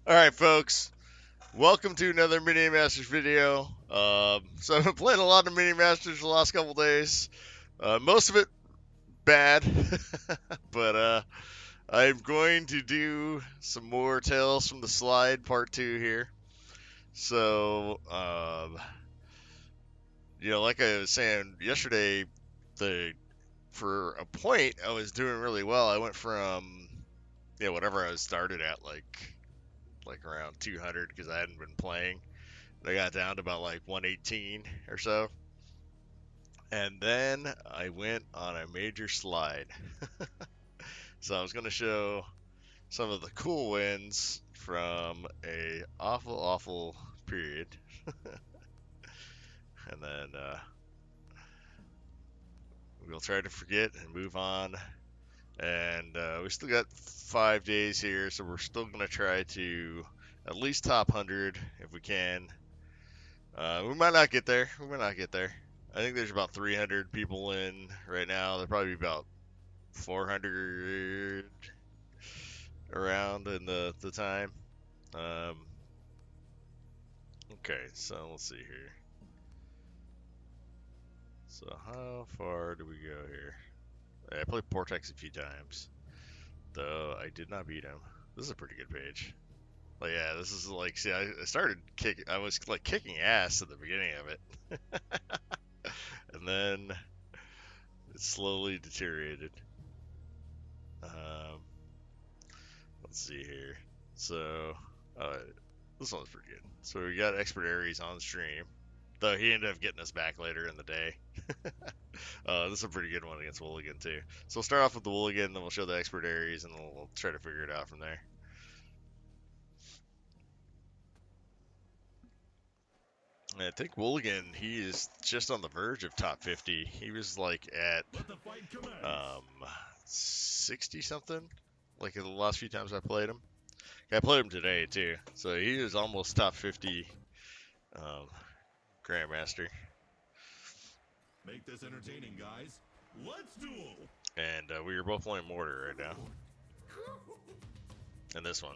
Alright, folks. Welcome to another Minion Masters video. So I've been playing a lot of Minion Masters the last couple days. Most of it bad. But I'm going to do some more Tales from the Slide Part 2 here. So, like I was saying yesterday, for a point, I was doing really well. I went from, whatever I was started at, like around 200 because I hadn't been playing. I got down to about like 118 or so. And then I went on a major slide. So I was going to show some of the cool wins from a awful period. And then we'll try to forget and move on. And we still got 5 days here, so we're still going to try to at least top 100 if we can. We might not get there. I think there's about 300 people in right now. There'll probably be about 400 around in the time. Okay, so let's see here. So how far do we go here? I played Portex a few times, though I did not beat him. This is a pretty good page. Like, yeah, this is like, see, I was like kicking ass at the beginning of it. And then it slowly deteriorated. Let's see here. So, this one's pretty good. So we got Expert Aries on stream, though he ended up getting us back later in the day. This is a pretty good one against Wooligan too. So we'll start off with the Wooligan, then we'll show the Expert Aries, and we'll try to figure it out from there. I think Wooligan, he is just on the verge of top 50. He was like at 60 something, like the last few times I played him. I played him today too, so he is almost top 50 Grandmaster. Make this entertaining, guys. Let's duel. And we are both playing Mordar right now. And this one.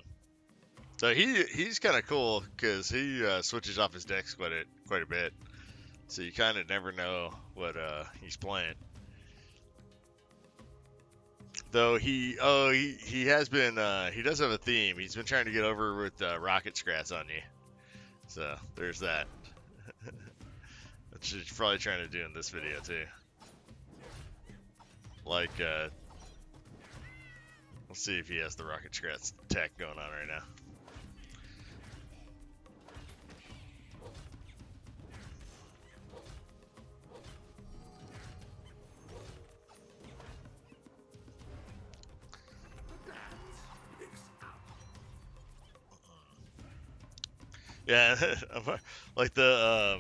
So he's kind of cool because he switches off his decks quite a bit. So you kind of never know what he's playing. Though he has been he does have a theme. He's been trying to get over with rocket scrats on you. So there's that. Which he's probably trying to do in this video too. Like let's see if he has the rocket scrats tech going on right now. Yeah, like the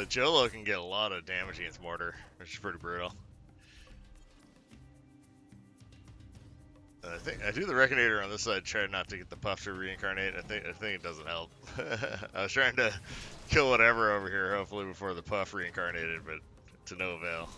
Jolo can get a lot of damage against Mordar, which is pretty brutal. I do the Wreckinator on this side, try not to get the puff to reincarnate. I think it doesn't help. I was trying to kill whatever over here, hopefully before the puff reincarnated, but to no avail.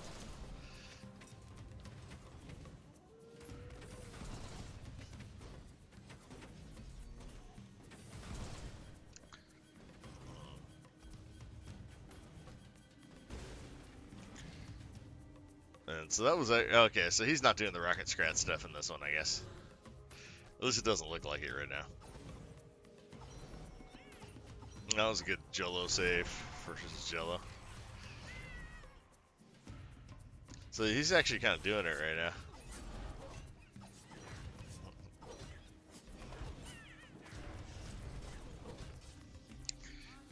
And so that was okay. So he's not doing the rocket scrat stuff in this one, I guess. At least it doesn't look like it right now. That was a good Jolo save versus Jolo. So he's actually kind of doing it right now.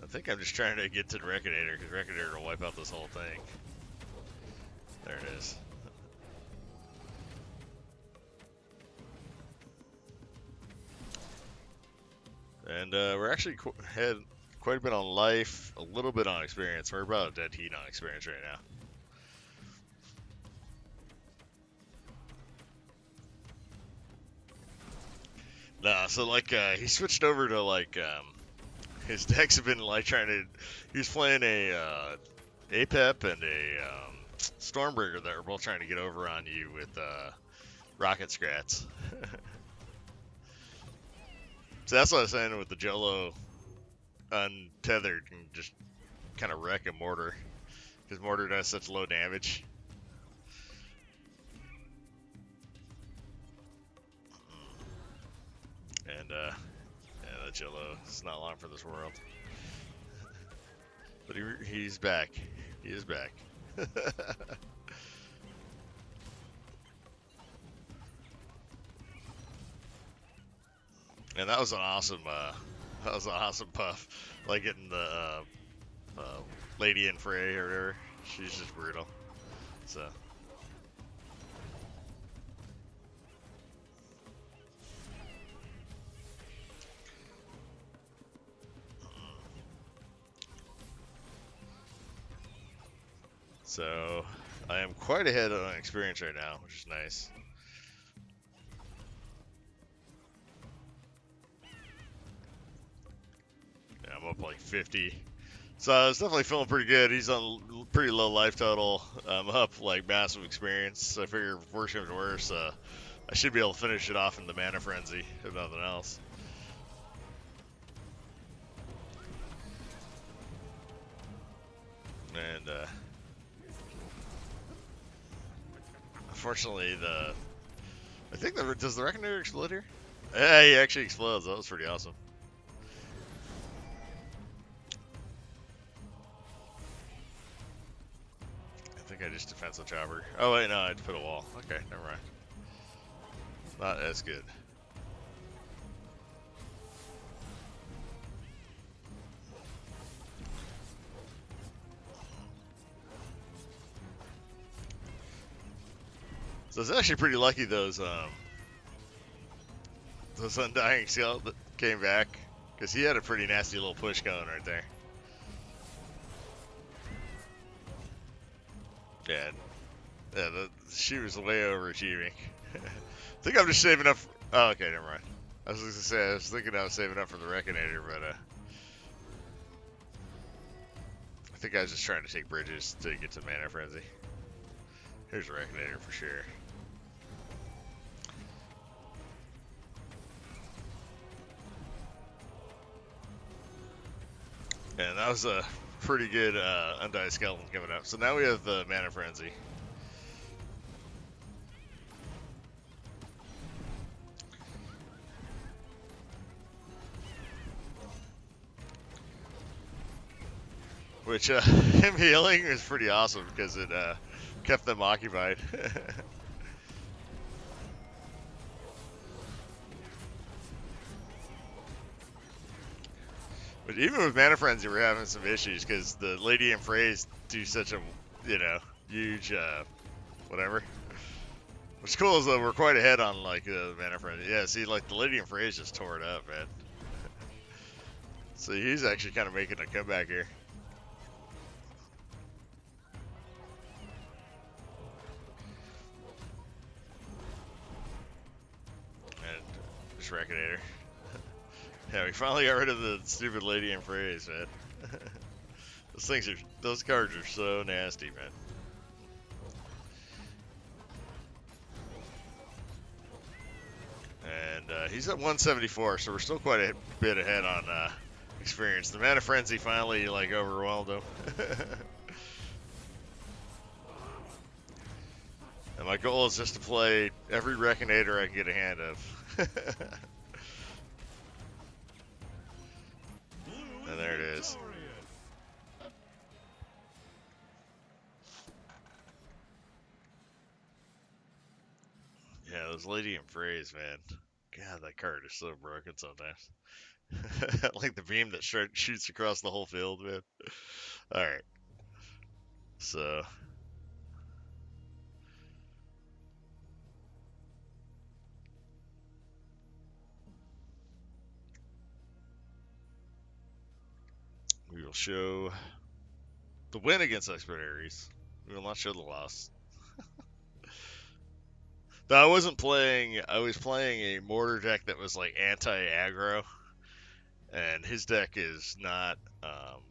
I think I'm just trying to get to the Wreckinator because Wreckinator will wipe out this whole thing. There it is. And we're actually had quite a bit on life, a little bit on experience. We're about a dead heat on experience right now. Nah, so like he switched over to like his decks have been like trying to. He was playing a APEP and a Stormbringer that were both trying to get over on you with rocket scrats. So that's what I was saying with the Jolo untethered and just kind of wreck a Mordar. Because Mordar does such low damage. And, yeah, the Jolo is not long for this world. But he's back. He is back. And that was an awesome puff. Like getting the lady in fray or whatever. She's just brutal. So. So, I am quite ahead on experience right now, which is nice. Yeah, I'm up like 50. So I was definitely feeling pretty good. He's on pretty low life total. I'm up like massive experience. So I figure if worse comes to worse, I should be able to finish it off in the mana frenzy, if nothing else. And unfortunately, I think does the Wreckinator explode here? Yeah, he actually explodes. That was pretty awesome. I think I just Defenso Chapter. Oh wait, no, I had to put a wall. Okay, never mind. Not as good. So it's actually pretty lucky those Undying Skeleton that came back, because he had a pretty nasty little push going right there. Yeah, she was way overachieving. I think I'm just saving up. Oh, okay, never mind. I was just gonna say I was thinking I was saving up for the Wreckinator, but I think I was just trying to take bridges to get to Mana Frenzy. Here's the Wreckinator for sure. And that was a pretty good Undying Skeleton coming up. So now we have the Mana Frenzy. Which, him healing is pretty awesome because it kept them occupied. But even with Mana Frenzy, we're having some issues because the Lady and Phrase do such a, huge, whatever. What's cool is that we're quite ahead on, like, the Mana Frenzy. Yeah, see, like, the Lady and Phrase just tore it up, man. So he's actually kind of making a comeback here. And just Wreckinator. Yeah, we finally got rid of the stupid Lady and Phrase, man. Those cards are so nasty, man. And he's at 174, so we're still quite a bit ahead on experience. The Mana Frenzy finally, like, overwhelmed him. And my goal is just to play every Wreckinator I can get a hand of. And there it is. Yeah, those Lady and Phrase, man. God, that card is so broken sometimes. Like the beam that shoots across the whole field, man. Alright. So. We will show the win against Expert Ares. We will not show the loss. Though I wasn't playing, I was playing a Mordar deck that was like anti-aggro. And his deck is not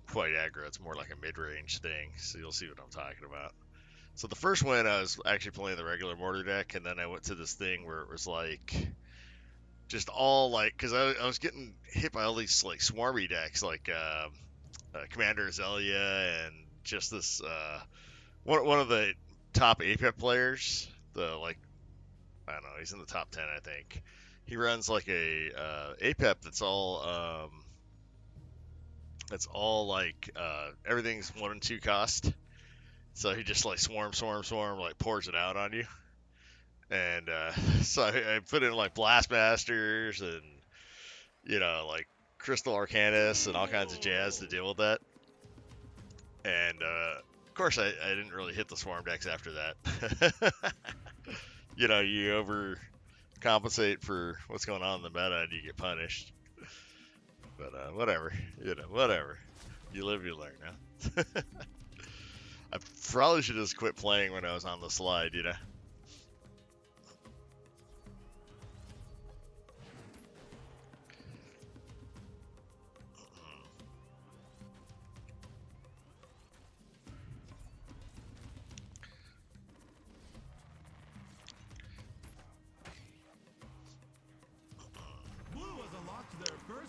quite aggro. It's more like a mid-range thing. So you'll see what I'm talking about. So the first win, I was actually playing the regular Mordar deck. And then I went to this thing where it was like just all like, because I was getting hit by all these like swarmy decks, like Commander Azalea and just this one of the top APEP players. The like I don't know, he's in the top 10, I think. He runs like a APEP that's all like everything's 1 and 2 cost. So he just like swarm, like pours it out on you. And so I put in like Blast Masters and like Crystal Arcanus and all kinds of jazz to deal with that. And of course I didn't really hit the swarm decks after that. You overcompensate for what's going on in the meta and you get punished. But whatever, whatever. You live, you learn, huh? I probably should just quit playing when I was on the slide,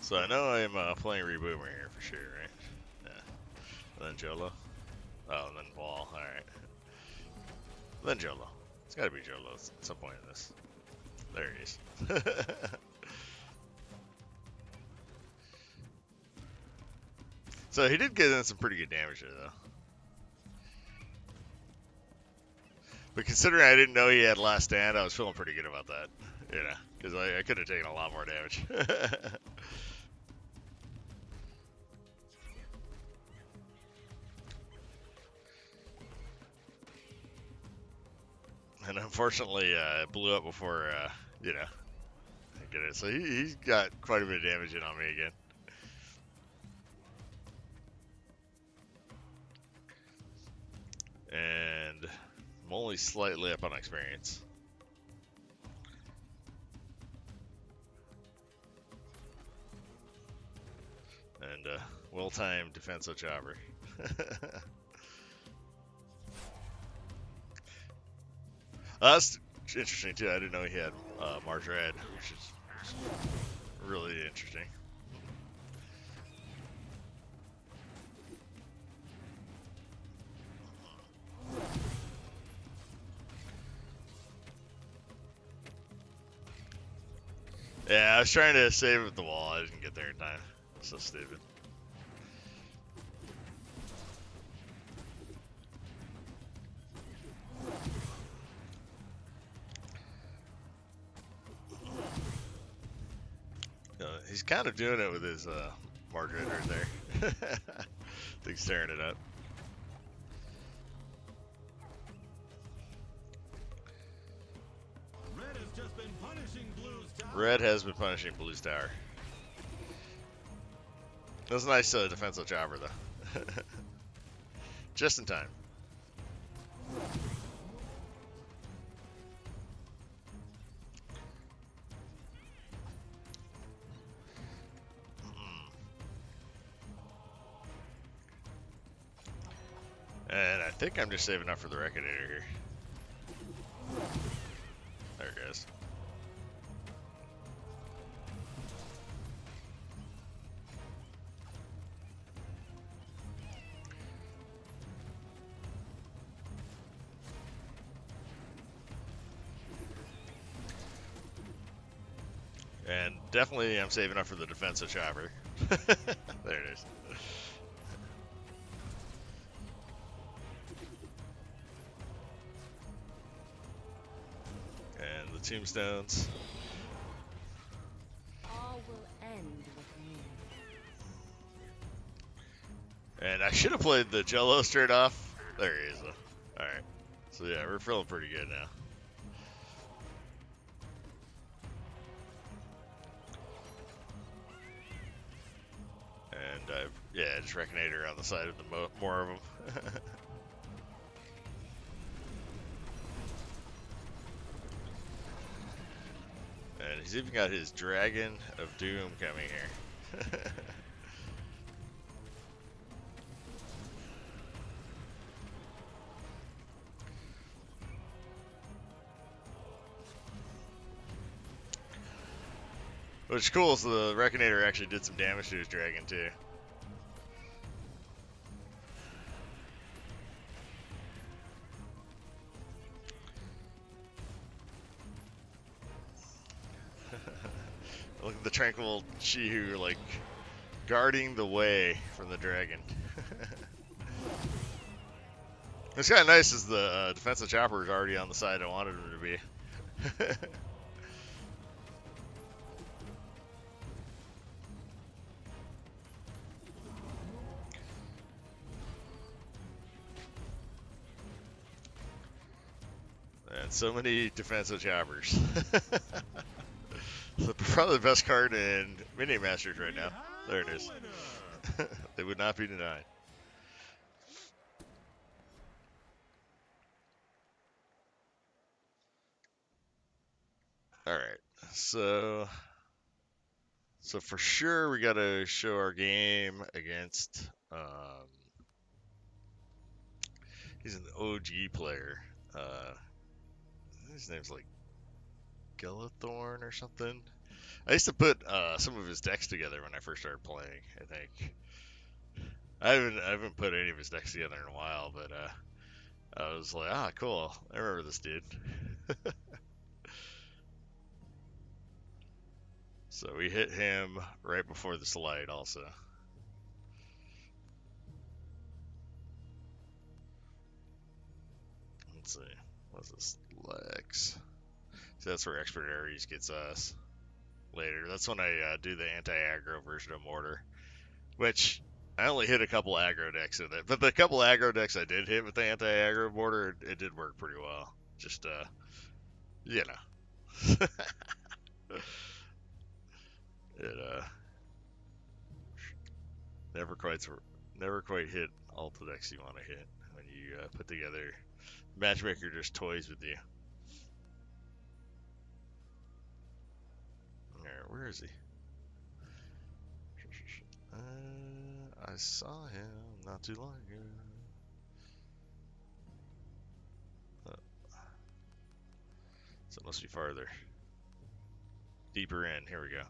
So I know I'm playing Reboomer here for sure, right? Yeah. And then Jolo. Oh, and then Wall. Alright. Then Jolo. It's gotta be Jolo at some point in this. There he is. So he did get in some pretty good damage there, though. But considering I didn't know he had Last Stand, I was feeling pretty good about that. Because I could have taken a lot more damage. And unfortunately, it blew up before, I get it. So he's got quite a bit of damage in on me again. And I'm only slightly up on experience. And well-timed Defenso Chopper. That's interesting too. I didn't know he had Mars Red, which is really interesting. Yeah, I was trying to save it with the wall. I didn't get there in time. So stupid. He's kind of doing it with his Margaret right there. I think stirring it up. Red has just been punishing Blue's tower. Red has been punishing Blue's tower. That was a nice Defenso Chopper, though. Just in time. And I think I'm just saving up for the Wreckinator here. There it goes. And definitely I'm saving up for the Defenso Chopper. There it is. And the tombstones. All will end with me. And I should have played the Jolo straight off. There he is, though. Alright. So yeah, we're feeling pretty good now. And yeah, just Wreckinator on the side of the more of them. And he's even got his Dragon of Doom coming here. What's cool is the Wreckinator actually did some damage to his dragon too. Look at the Tranquil Shi-Hou, like, guarding the way from the dragon. It's kind of nice as the Defenso Chopper is already on the side I wanted him to be. And so many Defenso Choppers. Probably the best card in Minion Masters right now. There it is. They would not be denied. Alright, so for sure we gotta show our game against, he's an OG player. His name's like Gelathorn or something. I used to put some of his decks together when I first started playing, I think. I haven't put any of his decks together in a while, but I was like, ah, cool. I remember this dude. So we hit him right before the slide also. Let's see. What's this? Lex. So that's where Expert Ares gets us later. That's when I do the anti-aggro version of Mordar, which I only hit a couple aggro decks with it. But the couple aggro decks I did hit with the anti-aggro Mordar, it did work pretty well. Just, you know. It never quite hit all the decks you want to hit when you put together. Matchmaker just toys with you. Alright, where is he? I saw him not too long ago. So it must be farther. Deeper in. Here we go.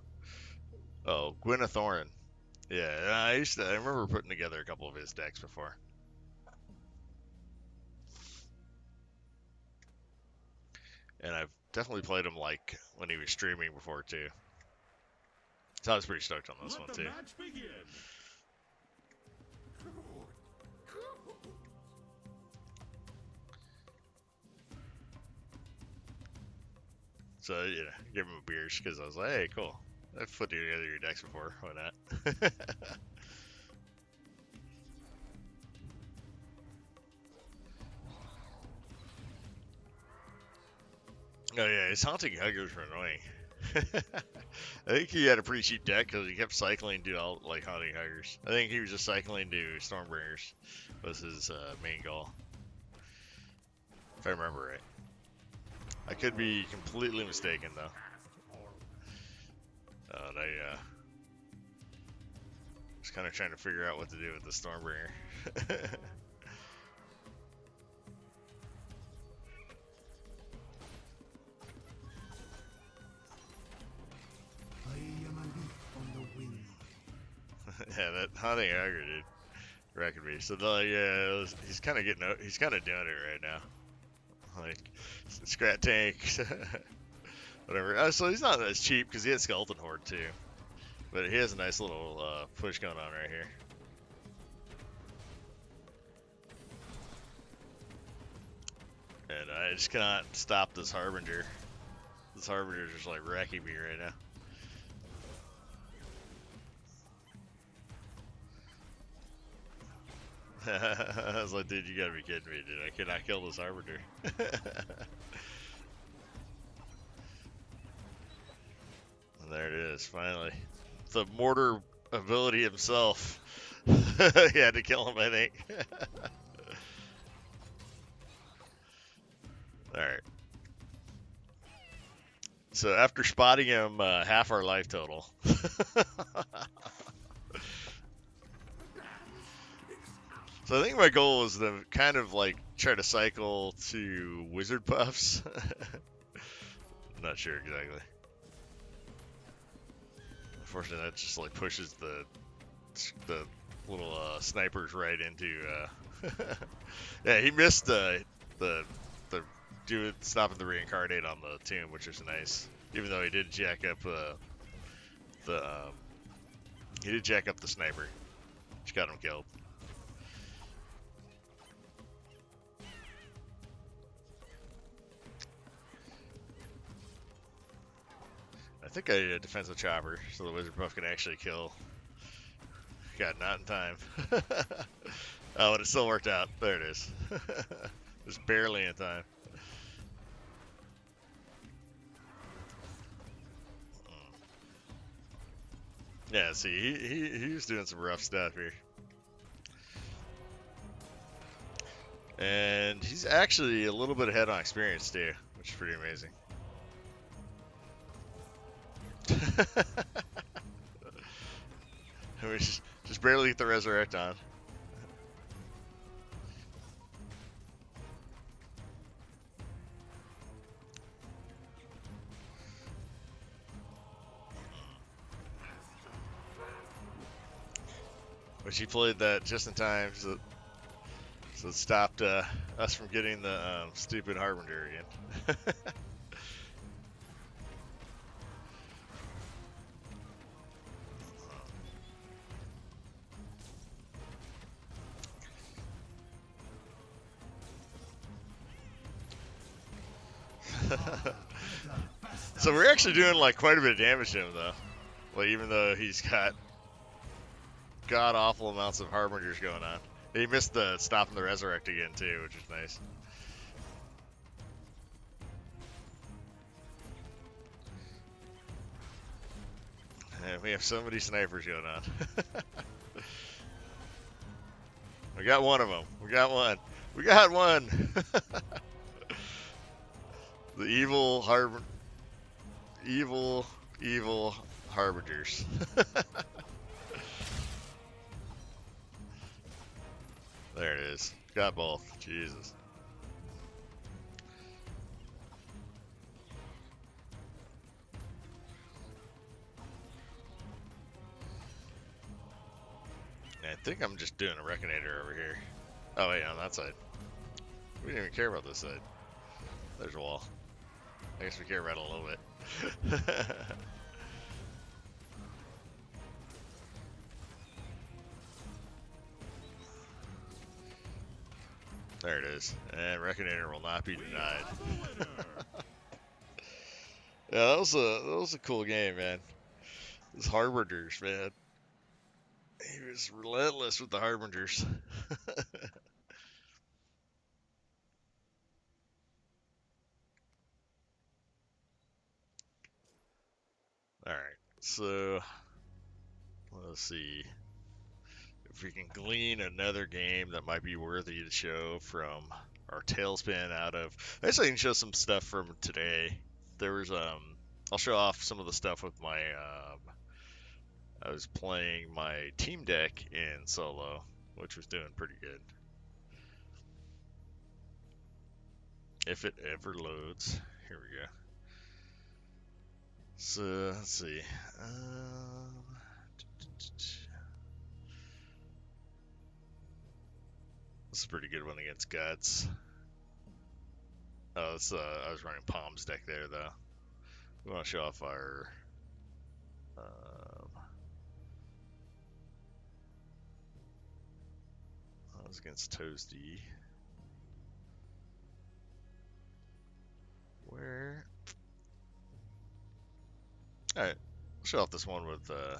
Oh, Gwenathorin. Yeah, I remember putting together a couple of his decks before. And I've definitely played him like when he was streaming before too. So I was pretty stoked on this one too. So, you know, give him a beers because I was like, hey, cool. I've put together your decks before. Why not? Oh yeah, his haunting huggers were annoying. I think he had a pretty cheap deck because he kept cycling to all like haunting huggers. I think he was just cycling to Stormbringers was his main goal, if I remember right. I could be completely mistaken though. And I was kind of trying to figure out what to do with the Stormbringer. Yeah, that haunting aggro dude wrecking me. So yeah, he's kind of doing it right now. Like Scrat tank, whatever. So he's not as cheap because he had Skeleton Horde too, but he has a nice little push going on right here. And I just cannot stop this Harbinger. This Harbinger is just like wrecking me right now. I was like, dude, you gotta be kidding me, dude. I cannot kill this Harbinger. And there it is, finally. The Mordar ability himself. He had to kill him, I think. Alright. So after spotting him, half our life total. So I think my goal is to kind of like try to cycle to wizard puffs. I'm not sure exactly. unfortunately, that just like pushes the little snipers right into. Yeah, he missed the dude stopping the reincarnate on the tomb, which is nice. Even though he did jack up the he did jack up the sniper, which got him killed. I think I did a defensive chopper, so the wizard buff can actually kill. God, not in time. Oh, but it still worked out. There it is. Just barely in time. Yeah, see, he was doing some rough stuff here. And he's actually a little bit ahead on experience too, which is pretty amazing. We just barely get the resurrect on. But she played that just in time, so it stopped us from getting the stupid Harbinger again. So we're actually doing like quite a bit of damage to him though. Like even though he's got god awful amounts of Harbingers going on. He missed the stopping the resurrect again too, which is nice. And we have so many snipers going on. We got one of them. We got one. We got one. The evil harbingers. There it is. Got both. Jesus. I think I'm just doing a Wreckinator over here. Oh wait, on that side. We didn't even care about this side. There's a wall. I guess we care about it a little bit. There it is. And Wreckinator will not be denied. Yeah, that was a cool game, man. Those Harbingers, man. He was relentless with the Harbingers. Alright, so let's see if we can glean another game that might be worthy to show from our tailspin out of. Actually, I can show some stuff from today. There was I'll show off some of the stuff with my I was playing my team deck in solo, which was doing pretty good. If it ever loads. Here we go. So, let's see. This is a pretty good one against Guts. Oh, I was running Palm's deck there, though. We want to show off our... I was against Toasty. Where? Alright, we'll show off this one with, I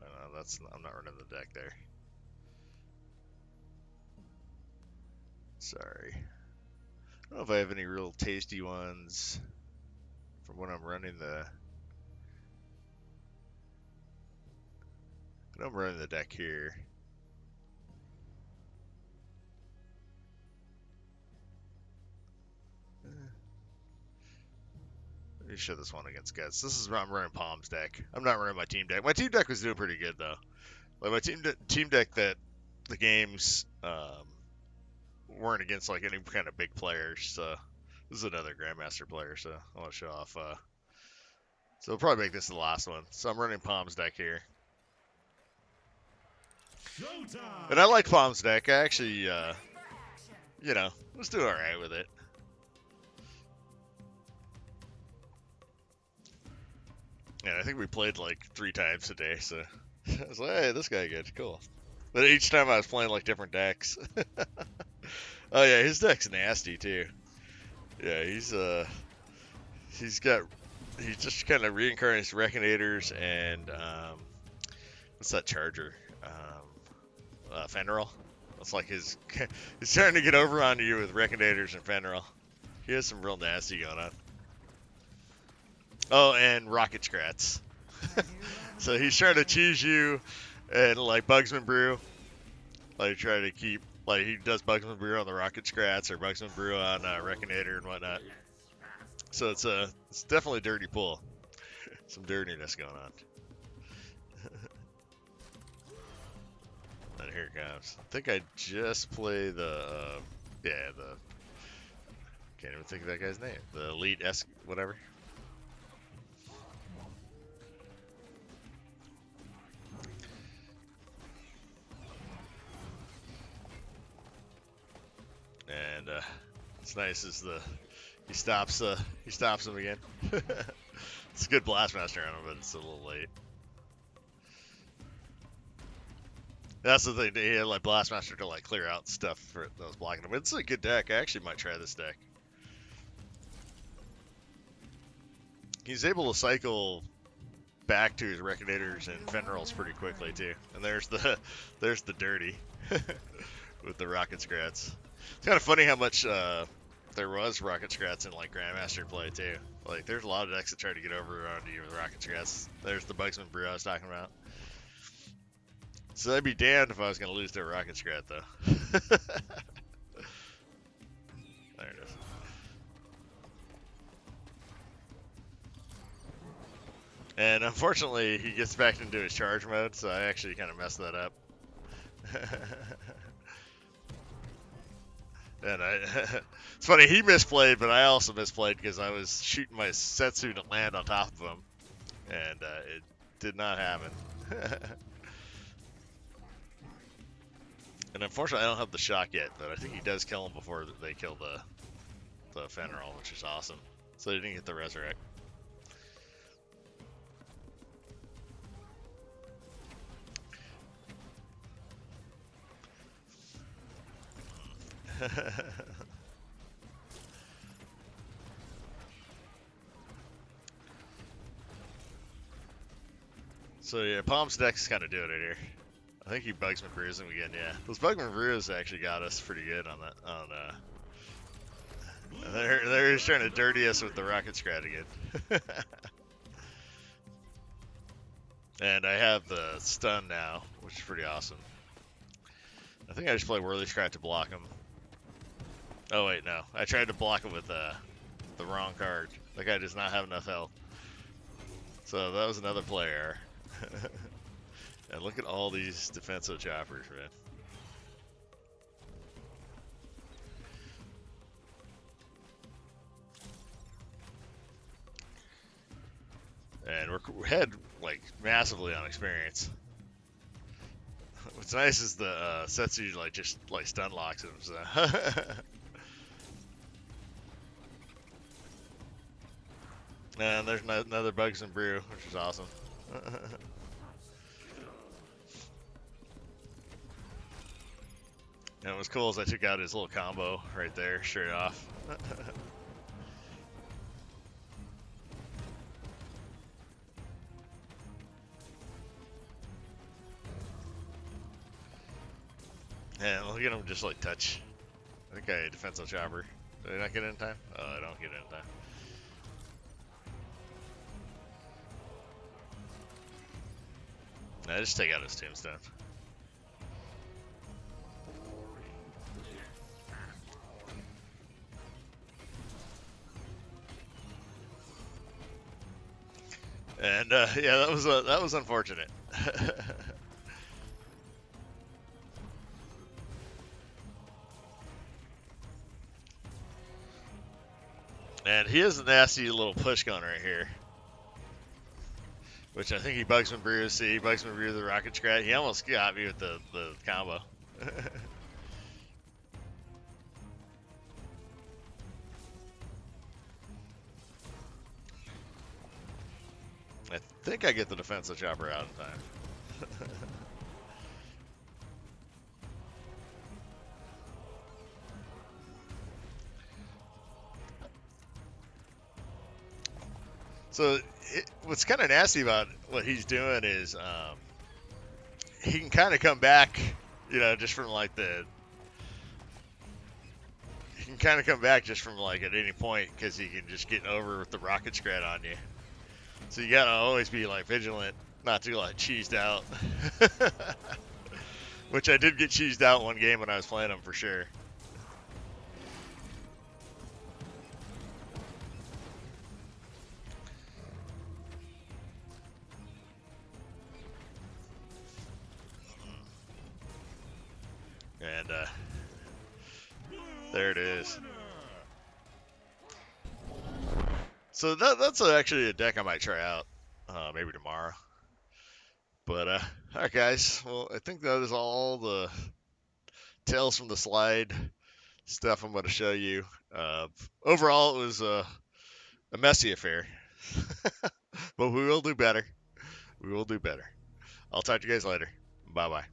don't know, I'm not running the deck there. Sorry. I don't know if I have any real tasty ones from when I'm running the... I know I'm running the deck here. Let me show this one against Guts. This is I'm running Palm's deck. I'm not running my team deck. My team deck was doing pretty good though. Like my team deck that the games weren't against like any kind of big players. So this is another Grandmaster player. So I want to show off So we'll probably make this the last one. So I'm running Palm's deck here. Showtime. And I like Palm's deck. I actually, you know, was doing alright with it. And I think we played like 3 times today, so I was like, hey, this guy good, cool. But each time I was playing like different decks. Oh yeah, his deck's nasty too. Yeah, he just kind of reincarnates Wreckinators and what's that charger? Fenrir. It's like he's trying to get over onto you with Wreckinators and Fenrir. He has some real nasty going on. Oh, and Rocket Scrats. So he's trying to cheese you and like Bugsman Brew. Like try to keep, like he does Bugsman Brew on the Rocket Scrats or Bugsman Brew on Wreckinator and whatnot. So it's definitely a dirty pull. Some dirtiness going on. And here it comes. I think I just play the, can't even think of that guy's name. The Elite S, whatever. And it's nice is he stops him again. It's a good Blastmaster on him, but it's a little late. That's the thing. He had like Blastmaster to like clear out stuff for that was blocking him. It's a good deck. I actually might try this deck. He's able to cycle back to his Wreckinators and Fenrir's pretty quickly too. And there's the dirty with the Rocket Scrats. It's kind of funny how much there was Rocket Scrats in like Grandmaster play too. Like there's a lot of decks that try to get over onto you with Rocket Scrats. There's the Bugsman Brew I was talking about. So I'd be damned if I was going to lose to a Rocket Scrat though. There it is. And unfortunately he gets back into his charge mode, so I actually kind of messed that up. And it's funny, he misplayed, but I also misplayed because I was shooting my Settsu to land on top of him, and it did not happen. And unfortunately, I don't have the shock yet, but I think he does kill him before they kill the Fenrir, which is awesome. So they didn't get the resurrect. So yeah, Palm's deck's kind of doing it here. I think he Bugsman Brews him again, yeah. Those Bugsman Brews actually got us pretty good on that. They're just trying to dirty us with the Rocket Scrat again. And I have the stun now, which is pretty awesome. I think I just play Whirly Scrat to block him. Oh wait, no. I tried to block him with the wrong card. That guy does not have enough health. So that was another player. And look at all these Defenso choppers, man. And we're ahead like massively on experience. What's nice is the Settsu like just like stun locks him. So. And there's another Bugsman Brew, which is awesome. And what was cool is I took out his little combo right there, straight off. And look at him just like touch. I think I Defenso Chopper. Did I not get it in time? Oh, I don't get it in time. I just take out his Tombstone. And yeah, that was unfortunate. And he has a nasty little push gun right here. Which I think he bugs and brews. See, he bugs and brews the rocket scrat. He almost got me with the combo. I think I get the defensive chopper out in time. So what's kind of nasty about what he's doing is he can kind of come back, you know, just from like he can kind of come back just from like at any point because he can just get over with the rocket scrat on you. So you gotta always be like vigilant, not to like cheesed out. Which I did get cheesed out one game when I was playing him for sure. And there it is. So that's actually a deck I might try out, maybe tomorrow. But alright guys, well I think that is all the tales from the slide stuff I'm going to show you. Overall, it was a messy affair, but we will do better. We will do better. I'll talk to you guys later. Bye bye.